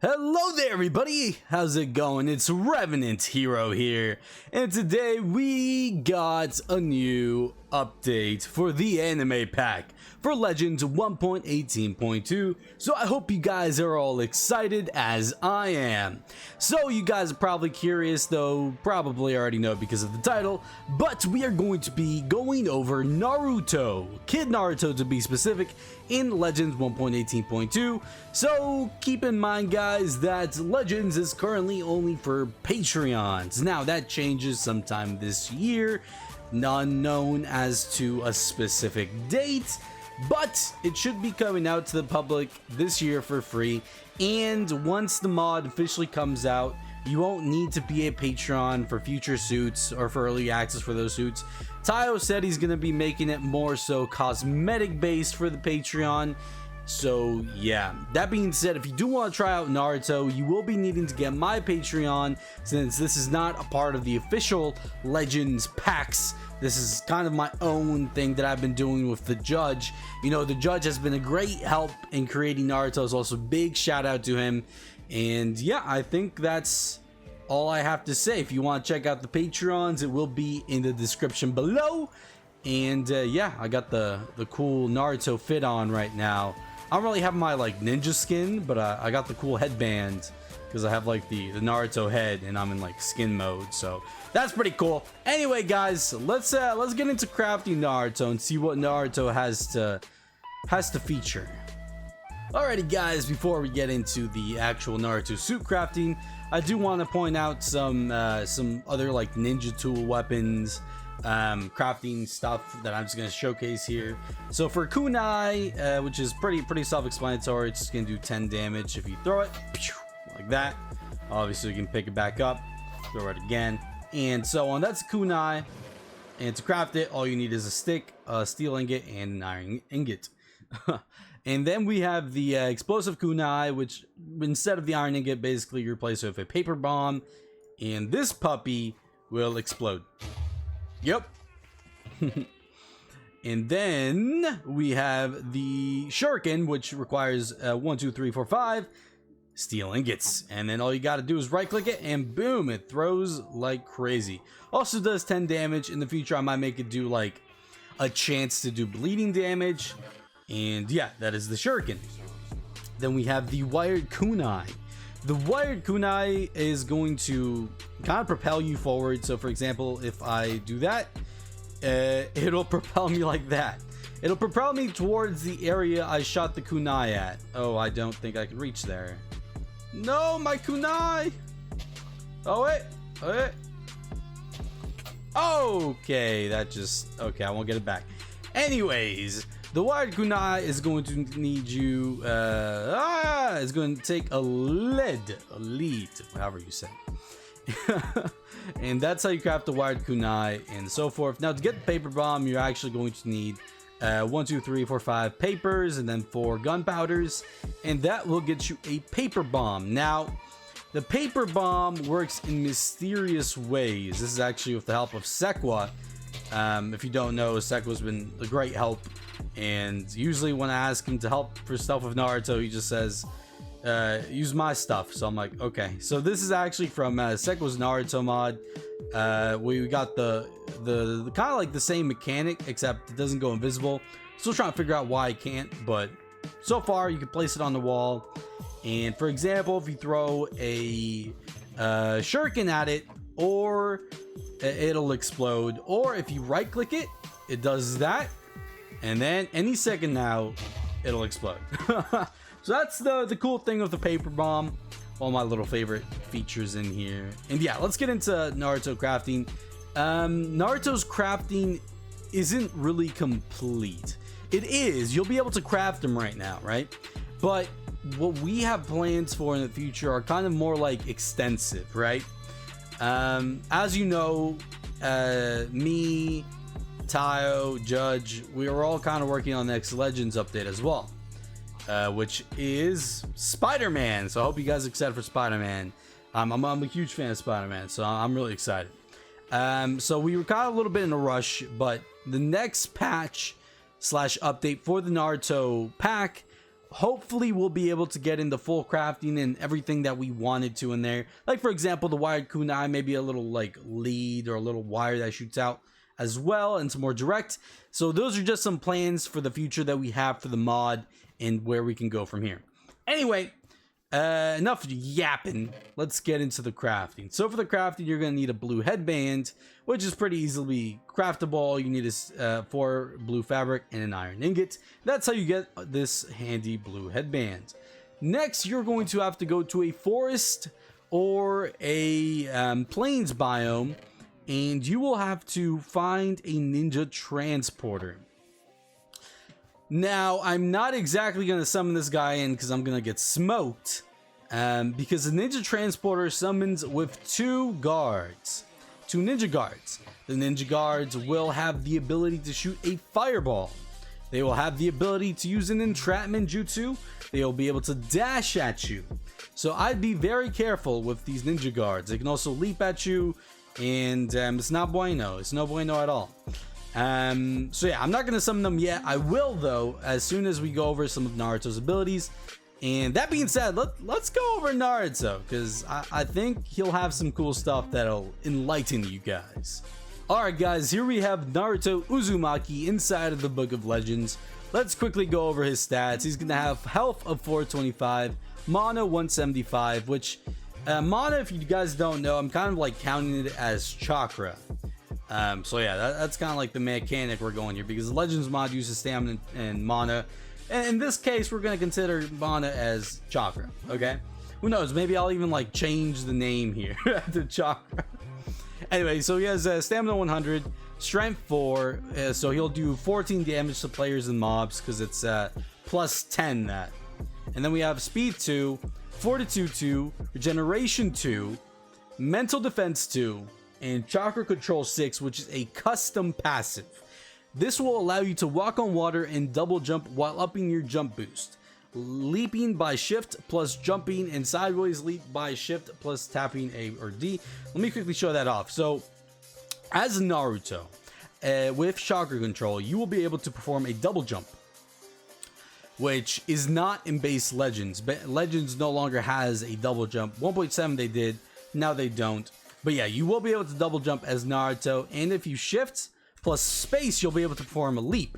Hello there everybody, how's it going? It's Revenant Hero here, and today we got a new update for the anime pack for Legends 1.18.2, so I hope you guys are all excited as I am. So you guys are probably curious, though probably already know because of the title, but we are going to be going over Naruto, Kid Naruto to be specific, in Legends 1.18.2. So keep in mind guys that Legends is currently only for Patreons. Now that changes sometime this year, unknown as to a specific date, but it should be coming out to the public this year for free. And once the mod officially comes out, you won't need to be a patron for future suits or for early access for those suits. Tihyo said he's going to be making it more so cosmetic based for the Patreon. So yeah, that being said, if you do want to try out Naruto, you will be needing to get my Patreon, since this is not a part of the official Legends packs. This is kind of my own thing that I've been doing with the Judge. You know, the Judge has been a great help in creating Naruto, so also big shout out to him. And yeah, I think that's all I have to say. If you want to check out the Patreons, it will be in the description below. And yeah, I got the cool Naruto fit on right now. I don't really have my like ninja skin, but I got the cool headband because I have like the Naruto head and I'm in like skin mode, so that's pretty cool. Anyway guys, let's get into crafting Naruto and see what Naruto has to feature. Alrighty guys, before we get into the actual Naruto suit crafting, I do want to point out some other like ninja tool weapons, crafting stuff that I'm just going to showcase here. So for kunai, which is pretty self-explanatory, it's just going to do 10 damage if you throw it like that. Obviously you can pick it back up, throw it again, and so on. That's kunai, and to craft it all you need is a stick, a steel ingot, and an iron ingot. And then we have the explosive kunai, which instead of the iron ingot, basically you replace it with a paper bomb, and this puppy will explode. Yep. And then we have the shuriken, which requires 1, 2, 3, 4, 5 steel ingots, and then all you got to do is right click it and boom, it throws like crazy. Also does 10 damage. In the future I might make it do like a chance to do bleeding damage. And yeah, that is the shuriken. Then we have the wired kunai. The wired kunai is going to kind of propel you forward. So for example, if I do that, it'll propel me like that. It'll propel me towards the area I shot the kunai at. Oh, I don't think I can reach there. No, my kunai. Oh wait, okay, that just, okay, I won't get it back. Anyways, the wired kunai is going to need you, it's going to take a lead, however you say. And that's how you craft the wired kunai and so forth. Now to get the paper bomb, you're actually going to need 1, 2, 3, 4, 5 papers and then 4 gunpowders, and that will get you a paper bomb. Now the paper bomb works in mysterious ways. This is actually with the help of Sekwa. If you don't know, Sekwa's been a great help, and usually when I ask him to help for stuff with Naruto, he just says use my stuff. So I'm like, okay. So this is actually from Sekwa's Naruto mod. We got the kind of like the same mechanic, except it doesn't go invisible. Still trying to figure out why I can't, but so far you can place it on the wall, and for example, if you throw a shuriken at it, or it'll explode, or if you right click it, it does that, and then any second now it'll explode. So that's the cool thing with the paper bomb. All my little favorite features in here. And yeah, let's get into Naruto crafting. Naruto's crafting isn't really complete. It is, you'll be able to craft them right now, right? But what we have plans for in the future are kind of more like extensive, right? As you know, me, Tihyo, Judge, we are all kind of working on the next Legends update as well, which is Spider-Man. So I hope you guys are excited for Spider-Man. I'm a huge fan of Spider-Man, so I'm really excited. So we were kind of a little bit in a rush, but the next patch / update for the Naruto pack hopefully we'll be able to get into full crafting and everything that we wanted to in there. Like for example, the wired kunai, maybe a little like lead or a little wire that shoots out as well, and some more direct. So those are just some plans for the future that we have for the mod and where we can go from here. Anyway, enough yapping. Let's get into the crafting. So for the crafting, you're going to need a blue headband, which is pretty easily craftable. All you need is 4 blue fabric and an iron ingot. That's how you get this handy blue headband. Next, you're going to have to go to a forest or a plains biome, and you will have to find a ninja transporter. Now, I'm not exactly going to summon this guy in because I'm going to get smoked. Because the ninja transporter summons with 2 guards. 2 ninja guards. The ninja guards will have the ability to shoot a fireball. They will have the ability to use an entrapment jutsu. They will be able to dash at you. So I'd be very careful with these ninja guards. They can also leap at you. And it's not bueno. It's no bueno at all. So yeah, I'm not going to summon them yet. I will though, as soon as we go over some of Naruto's abilities. And that being said, let's go over Naruto, because I think he'll have some cool stuff that'll enlighten you guys. Alright guys, here we have Naruto Uzumaki inside of the Book of Legends. Let's quickly go over his stats. He's going to have health of 425, mana 175, which mana, if you guys don't know, I'm kind of like counting it as chakra. So yeah, that's kind of like the mechanic we're going here, because the Legends mod uses stamina and mana. And in this case, we're going to consider mana as chakra, okay? Who knows, maybe I'll even like change the name here to chakra. Anyway, so he has stamina 100, strength 4, so he'll do 14 damage to players and mobs, because it's plus 10 that. And then we have speed 2, fortitude 2, regeneration 2, mental defense 2, and chakra control 6, which is a custom passive. This will allow you to walk on water and double jump while upping your jump boost. Leaping by shift plus jumping, and sideways leap by shift plus tapping A or D. Let me quickly show that off. So as Naruto, with chakra control, you will be able to perform a double jump, which is not in base Legends. But Legends no longer has a double jump. 1.7 they did, now they don't. But yeah, you will be able to double jump as Naruto, and if you shift plus space, you'll be able to perform a leap.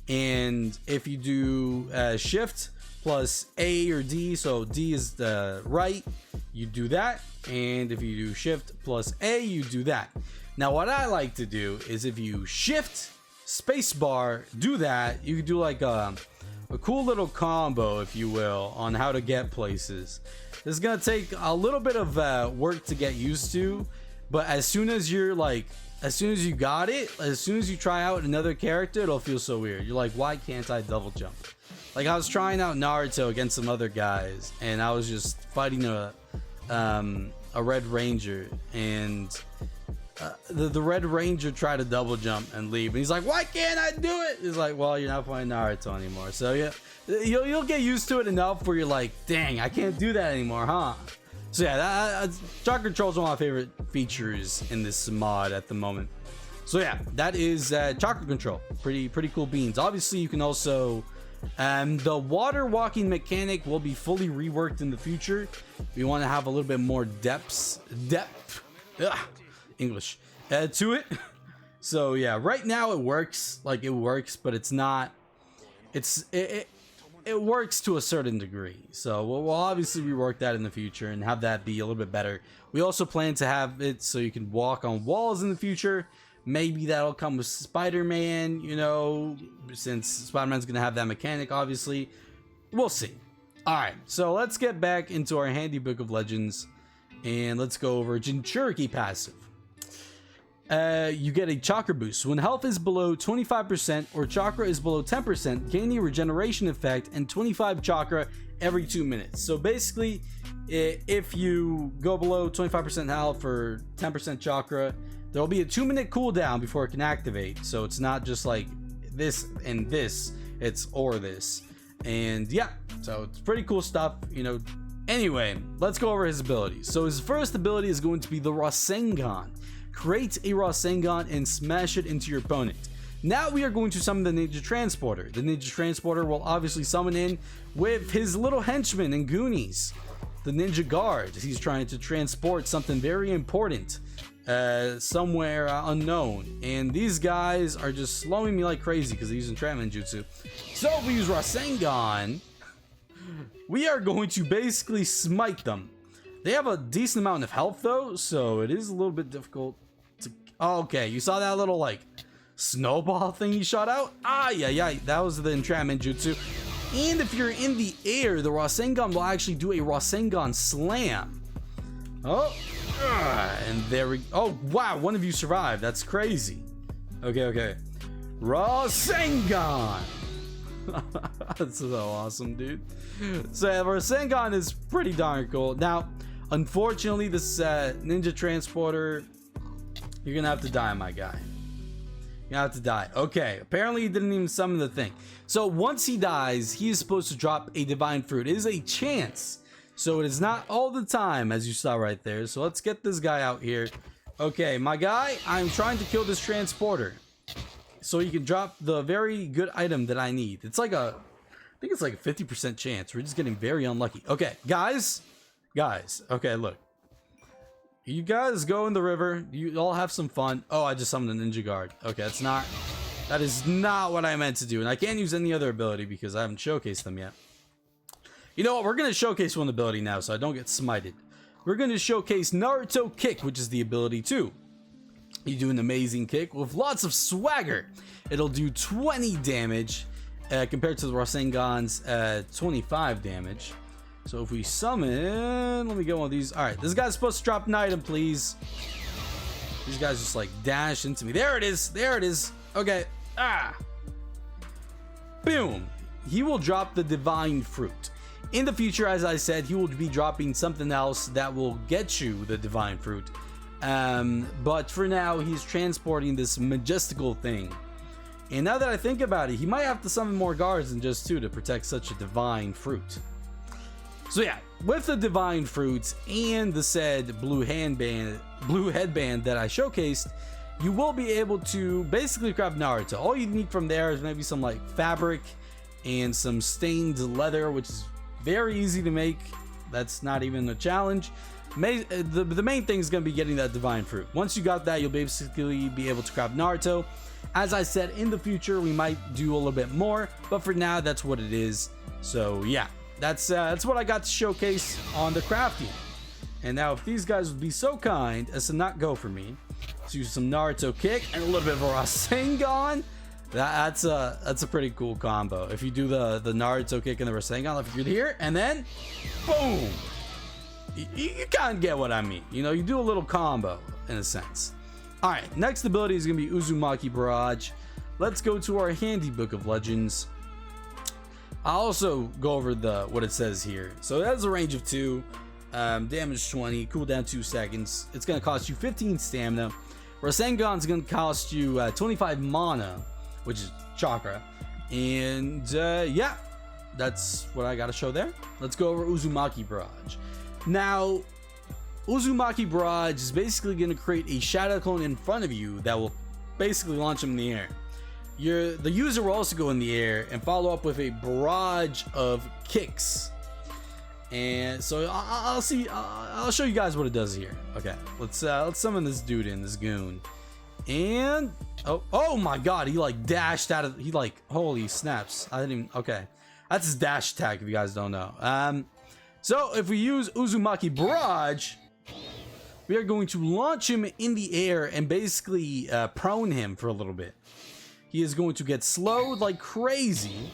And if you do shift plus A or D, so D is the right, you do that. And if you do shift plus A, you do that. Now what I like to do is, if you shift space bar, do that, you can do like a cool little combo, if you will, on how to get places. This is gonna take a little bit of work to get used to, but as soon as you're like, as soon as you got it, as soon as you try out another character, it'll feel so weird. You're like, why can't I double jump? Like, I was trying out Naruto against some other guys, and I was just fighting a Red Ranger, and the Red Ranger tried to double jump and leave, and he's like, why can't I do it? He's like, well, you're not playing Naruto anymore. So yeah, you'll get used to it enough where you're like, dang, I can't do that anymore, huh? So yeah, chakra control is one of my favorite features in this mod at the moment. So yeah, that is chakra control. Pretty cool beans. Obviously, you can also the water walking mechanic will be fully reworked in the future. We want to have a little bit more depth English to it. So yeah, right now it works, but it's not. It works to a certain degree. So we'll obviously rework that in the future and have that be a little bit better. We also plan to have it so you can walk on walls in the future. Maybe that'll come with Spider-Man, you know, since Spider-Man's gonna have that mechanic, obviously. We'll see. Alright, so let's get back into our handy Book of Legends, and let's go over Jinchuriki passive. You get a chakra boost. When health is below 25% or chakra is below 10%, gain a regeneration effect and 25 chakra every 2 minutes. So basically, if you go below 25% health or 10% chakra, there will be a 2-minute cooldown before it can activate. So it's not just like this and this, it's or this. And yeah, so it's pretty cool stuff, you know. Anyway, let's go over his abilities. So his first ability is going to be the Rasengan. Create a Rasengan and smash it into your opponent. Now we are going to summon the Ninja Transporter. The Ninja Transporter will obviously summon in with his little henchman and goonies, the Ninja Guard. He's trying to transport something very important somewhere unknown, and these guys are just slowing me like crazy because they use entrapment jutsu. So if we use Rasengan, we are going to basically smite them. They have a decent amount of health though, so it is a little bit difficult to... Oh, okay, you saw that little like snowball thing he shot out? Ah, yeah, that was the entrapment jutsu. And if you're in the air, the Rasengan will actually do a Rasengan slam. Oh, and there we... Oh, wow, one of you survived. That's crazy. Okay. Rasengan! That's so awesome, dude. So yeah, Rasengan is pretty darn cool. Now, unfortunately, this Ninja Transporter, you're gonna have to die, my guy. You have to die. Okay, apparently he didn't even summon the thing. So once he dies, he is supposed to drop a divine fruit. It is a chance, so it is not all the time, as you saw right there. So let's get this guy out here. Okay, my guy, I'm trying to kill this transporter so you can drop the very good item that I need. It's like I think it's like a 50% chance. We're just getting very unlucky. Okay, guys, okay, look. You guys go in the river. You all have some fun. Oh, I just summoned a Ninja Guard. Okay, that is not what I meant to do. And I can't use any other ability because I haven't showcased them yet. You know what? We're going to showcase one ability now so I don't get smited. We're going to showcase Naruto Kick, which is the ability too. You do an amazing kick with lots of swagger. It'll do 20 damage compared to the Rasengan's 25 damage. So if we summon, let me get one of these. All right, this guy's supposed to drop an item, please. These guys just like dash into me. There it is. Okay. Boom. He will drop the divine fruit. In the future, as I said, he will be dropping something else that will get you the divine fruit. But for now, he's transporting this majestical thing. And now that I think about it, he might have to summon more guards than just 2 to protect such a divine fruit. So yeah, with the divine fruits and the said blue headband that I showcased, you will be able to basically craft Naruto. All you need from there is maybe some like fabric and some stained leather, which is very easy to make. That's not even a challenge. The main thing is going to be getting that divine fruit. Once you got that, you'll basically be able to craft Naruto. As I said, in the future we might do a little bit more, but for now that's what it is. So yeah, that's what I got to showcase on the crafting. And now if these guys would be so kind as to not go for me, to use some Naruto Kick and a little bit of a Rasengan, that's a pretty cool combo. If you do the Naruto Kick and the Rasengan, if you're here and then boom, you kind of get what I mean. You know, you do a little combo in a sense. All right, next ability is gonna be Uzumaki Barrage. Let's go to our handy book of legends. I'll also go over what it says here. So it has a range of 2, damage 20, cooldown 2 seconds. It's gonna cost you 15 stamina. Rasengan's gonna cost you 25 mana, which is chakra. And yeah, that's what I gotta show there. Let's go over Uzumaki Barrage. Now, Uzumaki Barrage is basically going to create a shadow clone in front of you that will basically launch him in the air. The user will also go in the air and follow up with a barrage of kicks. And so I'll show you guys what it does here. Okay, let's summon this dude in, this goon. And oh my god, he like dashed out of, he like, holy snaps. I didn't even, okay. That's his dash attack if you guys don't know. So if we use Uzumaki Barrage, we are going to launch him in the air and basically prone him for a little bit. He is going to get slowed like crazy,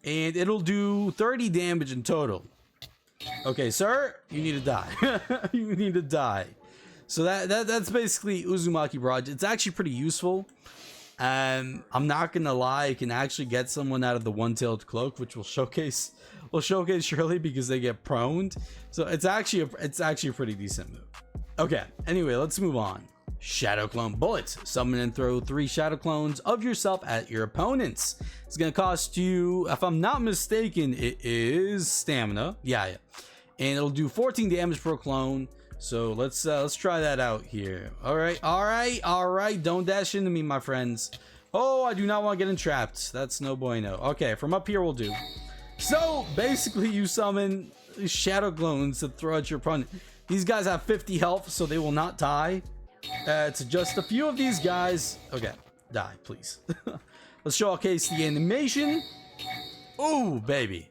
and it'll do 30 damage in total. Okay, sir, you need to die. You need to die. So that's basically Uzumaki Barrage. It's actually pretty useful. I'm not gonna lie, you can actually get someone out of the one-tailed cloak, which we'll showcase surely because they get proned. So it's actually a pretty decent move. Okay, anyway, let's move on. Shadow Clone Bullets. Summon and throw 3 shadow clones of yourself at your opponents. It's gonna cost you, if I'm not mistaken, it is stamina. Yeah. And it'll do 14 damage per clone. So let's try that out here. All right. Don't dash into me, my friends. Oh, I do not want to get entrapped. That's no bueno. Okay, from up here we'll do. So basically you summon shadow clones to throw at your opponent. These guys have 50 health, so they will not die. To just a few of these guys. Okay, die, please. Let's showcase the animation. Ooh, baby.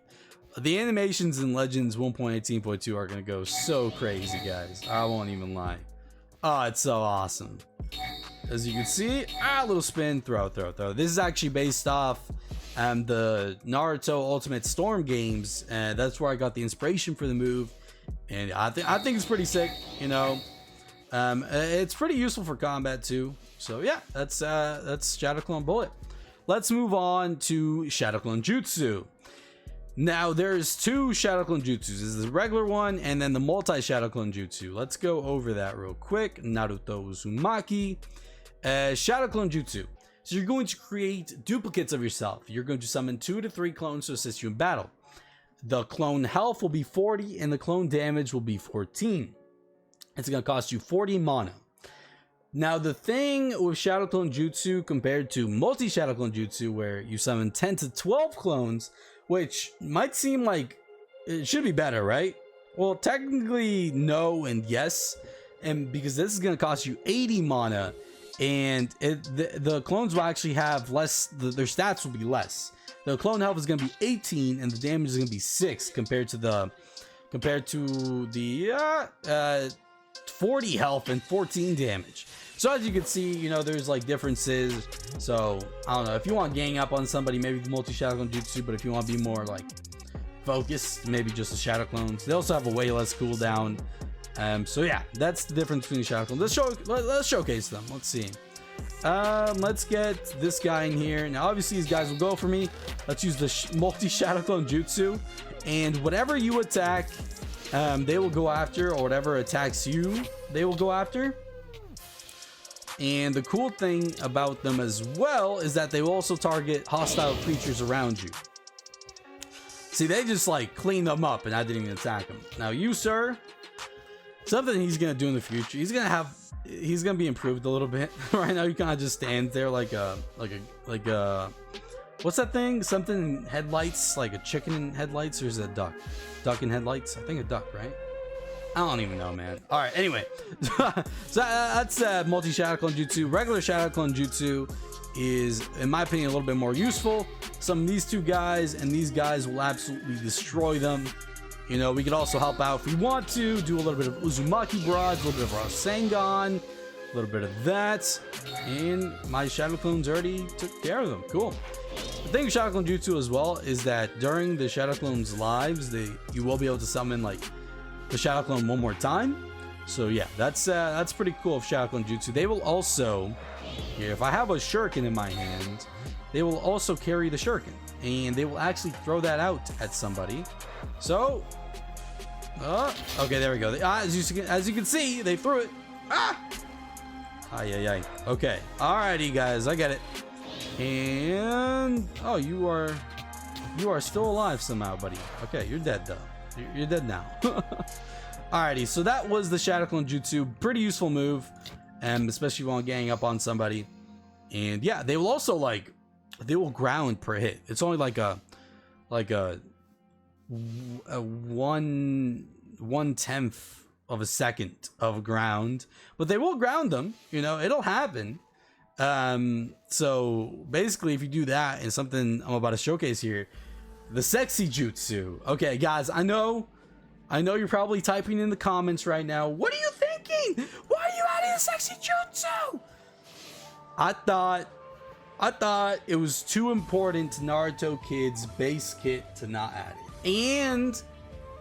The animations in Legends 1.18.2 are going to go so crazy, guys. I won't even lie. Oh, it's so awesome. As you can see, little spin, throw. This is actually based off the Naruto Ultimate Storm games. And that's where I got the inspiration for the move. And I think it's pretty sick, you know. It's pretty useful for combat too. So yeah, that's Shadow Clone Bullet. Let's move on to Shadow Clone Jutsu. Now there's two Shadow Clone Jutsus. There's the regular one and then the multi Shadow Clone Jutsu. Let's go over that real quick. Naruto Uzumaki. Shadow Clone Jutsu. So you're going to create duplicates of yourself. You're going to summon 2 to 3 clones to assist you in battle. The clone health will be 40 and the clone damage will be 14. It's going to cost you 40 mana. Now the thing with Shadow Clone Jutsu compared to multi Shadow Clone Jutsu, where you summon 10 to 12 clones, which might seem like it should be better, right? Well, technically no and yes, and because this is going to cost you 80 mana, and the clones will actually have less. Their stats will be less. The clone health is going to be 18, and the damage is going to be 6 compared to the 40 health and 14 damage. So as you can see, you know, there's like differences. So I don't know, if you want to gang up on somebody, maybe the multi Shadow Clone Jutsu, but if you want to be more like focused, maybe just the Shadow Clones. They also have a way less cooldown. So yeah, that's the difference between the Shadow Clones. Let's showcase them. Let's see. Let's get this guy in here. Now obviously these guys will go for me. Let's use the multi Shadow Clone Jutsu, and whatever you attack, they will go after, or whatever attacks you, they will go after. And the cool thing about them as well is that they will also target hostile creatures around you. See, they just like clean them up, and I didn't even attack them. Now you, sir, something he's gonna do in the future, he's gonna be improved a little bit. Right now you kind of just stand there like a what's that thing, something in headlights, like a chicken in headlights, or is it a duck in headlights? I think a duck, right? I don't even know, man. All right, anyway. So that's multi Shadow Clone Jutsu. Regular Shadow Clone Jutsu is, in my opinion, a little bit more useful. Some of these two guys, and these guys will absolutely destroy them. You know, we could also help out if we want to, do a little bit of Uzumaki barrage, a little bit of Rasengan, a little bit of that, and my Shadow Clones already took care of them. Cool. The thing with Shadow Clone Jutsu as well is that during the Shadow Clones lives, you will be able to summon like the Shadow Clone one more time. So yeah, that's pretty cool of Shadow Clone Jutsu. They will also, here, if I have a shuriken in my hand, they will also carry the shuriken, and they will actually throw that out at somebody. So okay, there we go. As you can see, they threw it. Ay. Okay, alrighty guys, I get it. And oh, you are still alive somehow, buddy. Okay, you're dead though. You're dead now. Alrighty, so that was the Shadow Clone Jutsu. Pretty useful move, especially when gang up on somebody. And yeah, they will also they will ground per hit. It's only like a 1/10 of a second of ground, but they will ground them. You know, it'll happen. So basically, if you do that, and something I'm about to showcase here, the sexy jutsu. Okay, guys, I know you're probably typing in the comments right now. What are you thinking? Why are you adding the sexy jutsu? I thought it was too important to Naruto Kid's base kit to not add it. And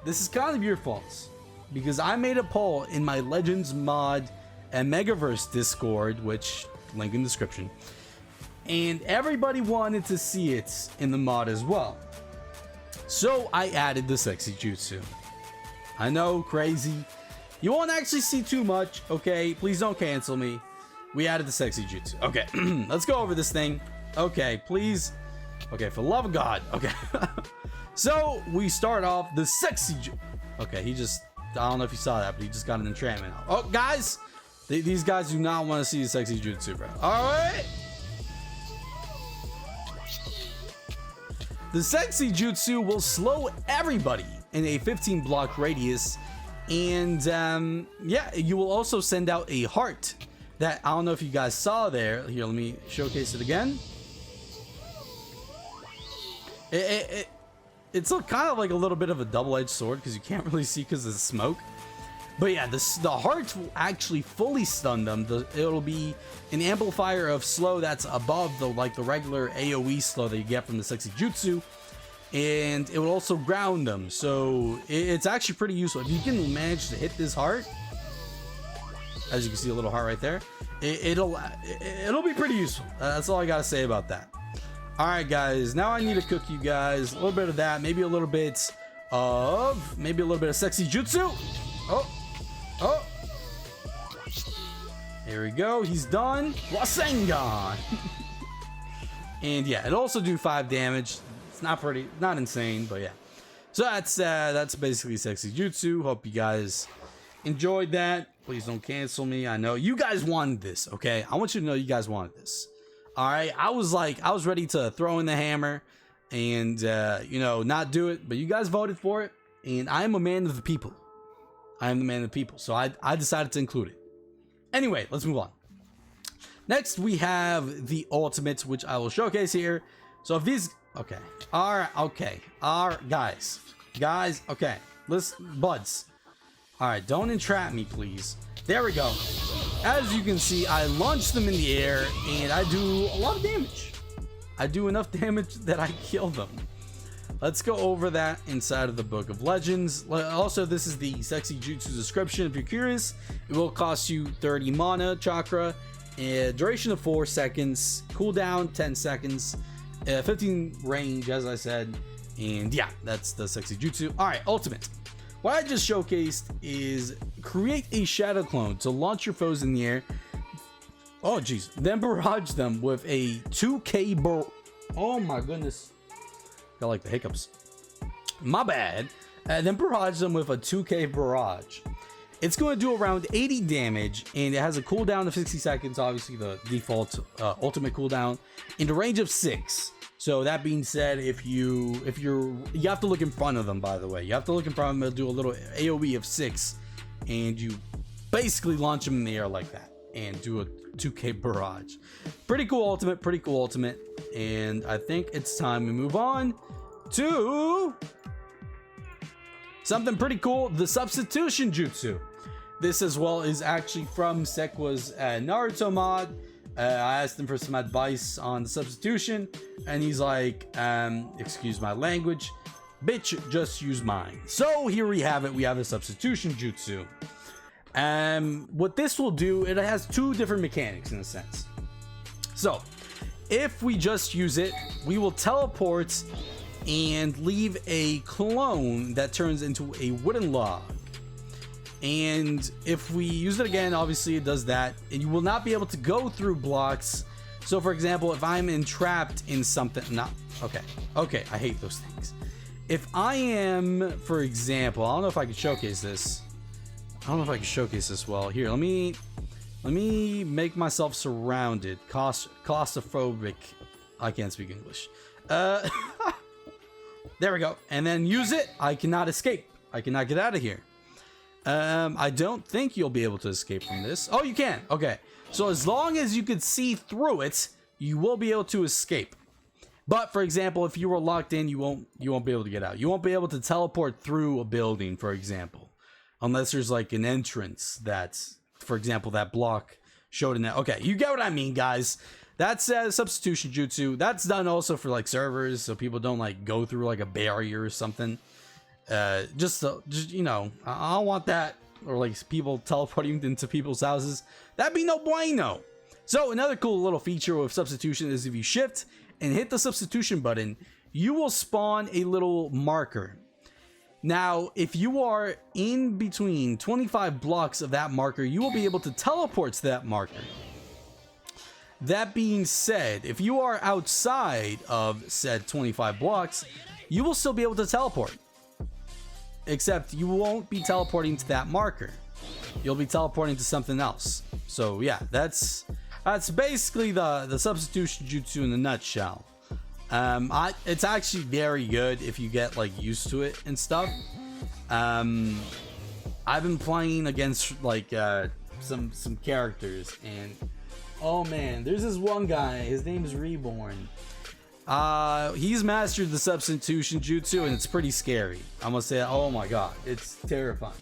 this is kind of your fault, because I made a poll in my Legends mod and Megaverse Discord, which link in description, and everybody wanted to see it in the mod as well. So I added the sexy jutsu. I know, crazy. You won't actually see too much, okay? Please don't cancel me. We added the sexy jutsu. Okay, let's go over this thing. Okay, please. Okay, for the love of God. Okay. So we start off the sexy jutsu. Okay, I don't know if you saw that, but he just got an entrapment out. Oh, guys, these guys do not want to see the sexy jutsu, bro. All right. The sexy jutsu will slow everybody in a 15 block radius, and yeah, you will also send out a heart that I don't know if you guys saw there. Here, let me showcase it again. It's kind of like a little bit of a double-edged sword because you can't really see because of the smoke. But yeah, the hearts will actually fully stun them. It'll be an amplifier of slow that's above the regular AoE slow that you get from the sexy jutsu, and it will also ground them. So it's actually pretty useful if you can manage to hit this heart. As you can see, a little heart right there. It'll be pretty useful. That's all I gotta say about that. All right, guys. Now I need to cook you guys a little bit of that. Maybe a little bit of sexy jutsu. Oh, here we go. He's done. Rasengan. And yeah, it'll also do 5 damage. It's not insane, but yeah. So that's basically sexy jutsu. Hope you guys enjoyed that. Please don't cancel me. I know you guys wanted this. Okay, I want you to know you guys wanted this. All right, I was ready to throw in the hammer and not do it, but you guys voted for it, and I am a man of the people. I am the man of the people, so I decided to include it. Anyway, let's move on. Next, we have the ultimates, which I will showcase here. So if these, okay, all right, guys, okay, listen, buds. All right, don't entrap me, please. There we go. As you can see, I launch them in the air, and I do a lot of damage. I do enough damage that I kill them. Let's go over that inside of the Book of Legends. Also, this is the sexy jutsu description. If you're curious, it will cost you 30 mana chakra, duration of 4 seconds, cooldown 10 seconds, 15 range, as I said, and yeah, that's the sexy jutsu. All right, ultimate. What I just showcased is create a shadow clone to launch your foes in the air. Oh, geez. Then barrage them with a 2k Oh my goodness. Got like the hiccups. My bad. And then barrage them with a 2k barrage. It's going to do around 80 damage, and it has a cooldown of 60 seconds, obviously the default ultimate cooldown, in the range of 6. So that being said, you have to look in front of them, by the way. You have to look in front of them. They'll do a little AoE of 6, and you basically launch them in the air like that and do a 2k barrage. Pretty cool ultimate, and I think it's time we move on to something pretty cool, the Substitution Jutsu. This as well is actually from Sekwa's Naruto mod. I asked him for some advice on the substitution, and he's like, excuse my language, bitch, just use mine. So here we have it. We have a Substitution Jutsu. What this will do, it has 2 different mechanics in a sense. So if we just use it, we will teleport and leave a clone that turns into a wooden log. And if we use it again, obviously it does that, and you will not be able to go through blocks. So for example, if I'm entrapped in something, okay, I hate those things. If I am, for example, I don't know if I can showcase this. Well. Here, let me make myself surrounded. Claustrophobic. I can't speak English. There we go. And then use it. I cannot escape. I cannot get out of here. I don't think you'll be able to escape from this. Oh, you can. Okay. So as long as you could see through it, you will be able to escape. But for example, if you were locked in, you won't be able to get out. You won't be able to teleport through a building, for example, unless there's like an entrance that's, for example, that block showed in that. Okay, you get what I mean, guys. That's Substitution Jutsu. That's done also for like servers, so people don't like go through like a barrier or something. Just you know, I don't want that, or like people teleporting into people's houses. That'd be no bueno. So another cool little feature with substitution is if you shift and hit the substitution button, you will spawn a little marker. Now, if you are in between 25 blocks of that marker, you will be able to teleport to that marker. That being said, if you are outside of said 25 blocks, you will still be able to teleport. Except you won't be teleporting to that marker. You'll be teleporting to something else. So yeah, that's basically the Substitution Jutsu in a nutshell. It's actually very good if you get like used to it and stuff. I've been playing against like some characters, and oh man, there's this one guy, his name is Reborn. He's mastered the Substitution Jutsu, and it's pretty scary. I'm gonna say, oh my god, it's terrifying.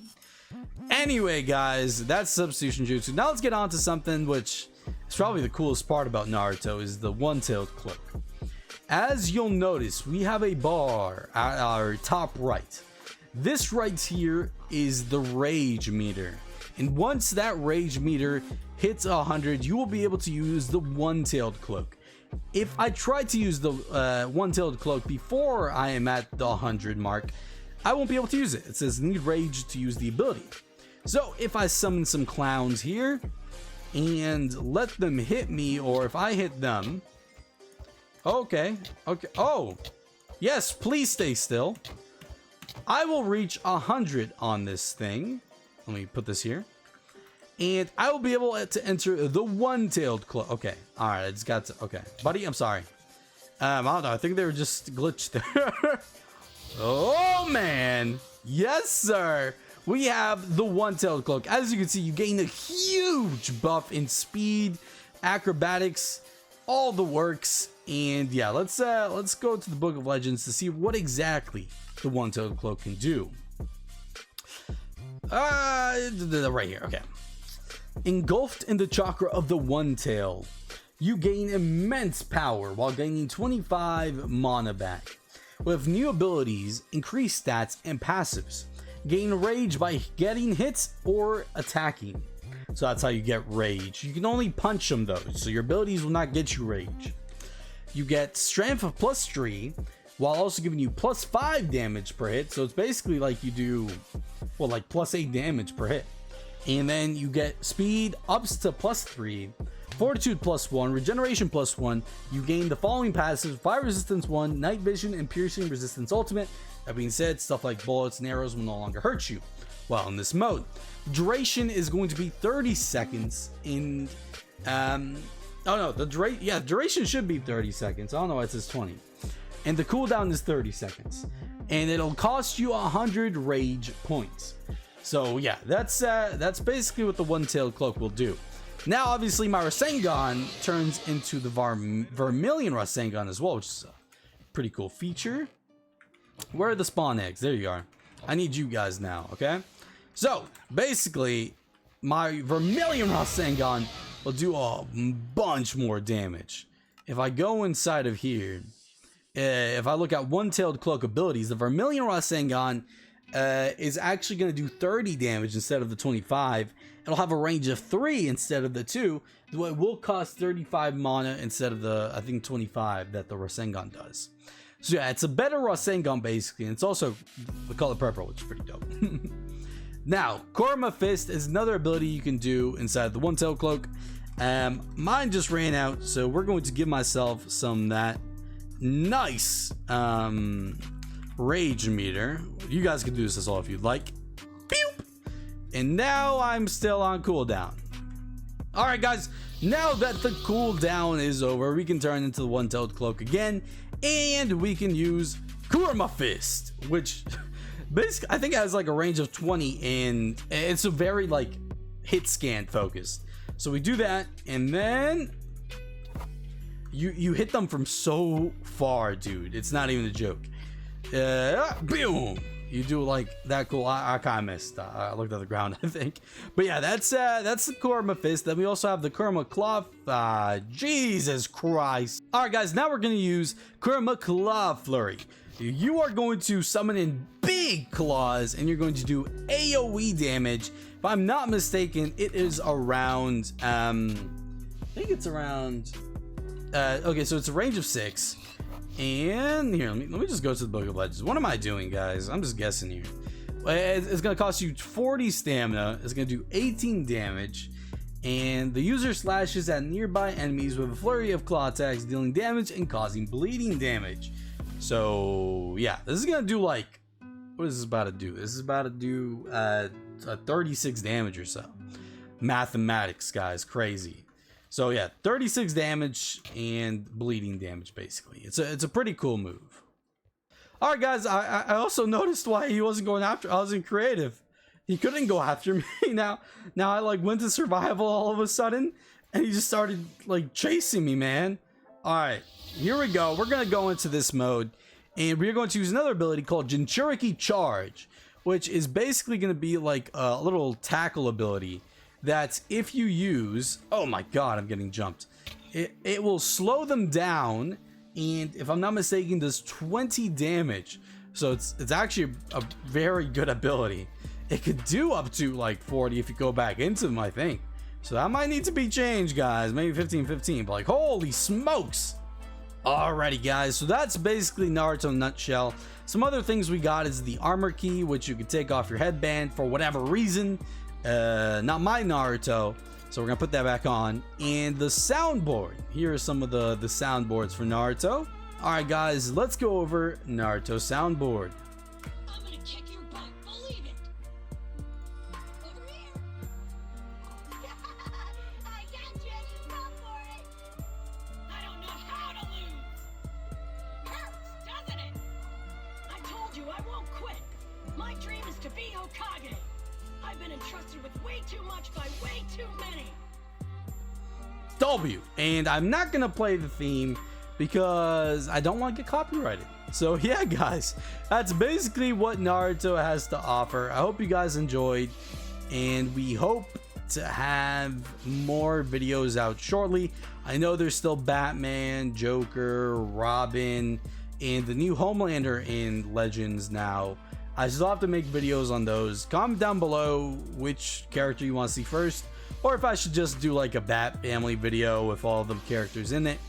Anyway, guys, that's Substitution Jutsu. Now let's get on to something which is probably the coolest part about Naruto, is the one-tailed cloak. As you'll notice, we have a bar at our top right. This right here is the rage meter, and once that rage meter hits 100, you will be able to use the one-tailed cloak. If I try to use the one-tailed cloak before I am at the 100 mark, I won't be able to use it. It says need rage to use the ability. So if I summon some clowns here and let them hit me, or if I hit them, okay, oh yes, please stay still. I will reach 100 on this thing. Let me put this here, and I will be able to enter the one-tailed cloak. Okay, all right, it's got to. Okay, buddy, I'm sorry. I don't know. I think they were just glitched there. Oh man, yes sir. We have the one-tailed cloak. As you can see, you gain a huge buff in speed, acrobatics, all the works. And yeah, let's go to the Book of Legends to see what exactly the one-tailed cloak can do. Right here. Okay. Engulfed in the chakra of the one-tail, you gain immense power while gaining 25 mana back. With new abilities, increased stats, and passives. Gain rage by getting hits or attacking. So that's how you get rage. You can only punch them though, so your abilities will not get you rage. You get strength of +3, while also giving you +5 damage per hit. So it's basically like you do, well, like +8 damage per hit. And then you get speed ups to +3, fortitude +1, regeneration +1. You gain the following passives: fire resistance 1, night vision, and piercing resistance ultimate. That being said, stuff like bullets and arrows will no longer hurt you while in this mode. Duration is going to be 30 seconds in oh no, duration should be 30 seconds. I don't know why it says 20. And the cooldown is 30 seconds. And it'll cost you 100 rage points. So yeah, that's basically what the one-tailed cloak will do. Now obviously my Rasengan turns into the Vermilion Rasengan as well, which is a pretty cool feature. Where are the spawn eggs? There you are. I need you guys now, okay? So basically my Vermilion Rasengan will do a bunch more damage. If I go inside of here, if I look at one-tailed cloak abilities, the Vermilion Rasengan is actually going to do 30 damage instead of the 25. It'll have a range of 3 instead of the 2. It will cost 35 mana instead of the, I think, 25 that the Rasengan does. So yeah, it's a better Rasengan basically, and it's also the color purple, which is pretty dope. Now, Korma Fist is another ability you can do inside the one-tailed cloak. Mine just ran out, so we're going to give myself some that nice rage meter. You guys can do this as well if you'd like. Pew! And now I'm still on cooldown. Alright guys, now that the cooldown is over, we can turn into the one-tailed cloak again, and we can use Kurama Fist, which basically I think it has like a range of 20, and it's a very like hit scan focused. So we do that, and then you hit them from so far, dude. It's not even a joke. Boom! You do like that cool. I kind of missed. I looked at the ground, I think. But yeah, that's the Kurama Fist. Then we also have the Kurama Claw. Jesus Christ! All right, guys. Now we're gonna use Kurama Claw Flurry. You are going to summon in big claws, and you're going to do AOE damage. If I'm not mistaken, it is around. I think it's around. Okay, so it's a range of 6. And here, let me just go to the Book of Legends. What am I doing, guys? I'm just guessing here. It's going to cost you 40 stamina. It's going to do 18 damage. And the user slashes at nearby enemies with a flurry of claw attacks, dealing damage and causing bleeding damage. So, yeah. This is going to do like... What is this about to do? This is about to do 36 damage or so. Mathematics, guys. Crazy. So yeah, 36 damage and bleeding damage basically. It's a pretty cool move. All right, guys. I also noticed why he wasn't going after. I was in creative. He couldn't go after me. Now I like went to survival all of a sudden, and he just started like chasing me, man. All right, here we go. We're gonna go into this mode, and we're going to use another ability called Jinchuriki Charge, which is basically gonna be like a little tackle ability that if you use, oh my god, I'm getting jumped. It will slow them down, and if I'm not mistaken, does 20 damage. So it's actually a very good ability. It could do up to like 40 if you go back into them, I think. So that might need to be changed, guys. Maybe 15, but like, holy smokes. Alrighty, guys. So that's basically Naruto in a nutshell. Some other things we got is the armor key, which you can take off your headband for whatever reason. Not my Naruto. So we're going to put that back on. And the soundboard. Here are some of the soundboards for Naruto. Alright, guys. Let's go over Naruto soundboard. My dream is to be Hokage. I've been entrusted with way too much by way too many. W. And I'm not gonna play the theme because I don't want to get copyrighted. So yeah, guys, that's basically what Naruto has to offer. I hope you guys enjoyed, and we hope to have more videos out shortly. I know there's still Batman, Joker, Robin, and the new Homelander in Legends now. I still have to make videos on those. Comment down below which character you want to see first, or if I should just do like a Bat Family video with all the characters in it.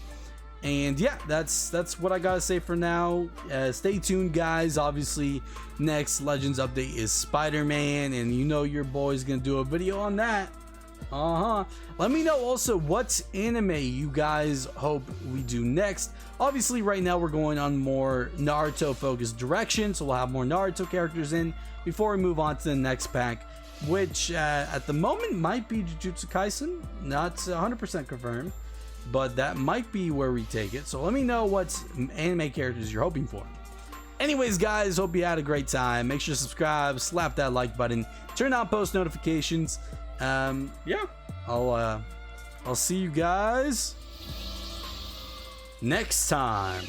And yeah, that's what I gotta say for now. Stay tuned, guys. Obviously, next Legends update is Spider-Man, and you know your boy's gonna do a video on that. Let me know also what anime you guys hope we do next. Obviously, right now we're going on more Naruto focused direction, so we'll have more Naruto characters in before we move on to the next pack, which at the moment might be Jujutsu Kaisen. Not 100% confirmed, but that might be where we take it. So let me know what anime characters you're hoping for. Anyways, guys, hope you had a great time. Make sure to subscribe, slap that like button, turn on post notifications. Yeah, I'll see you guys next time.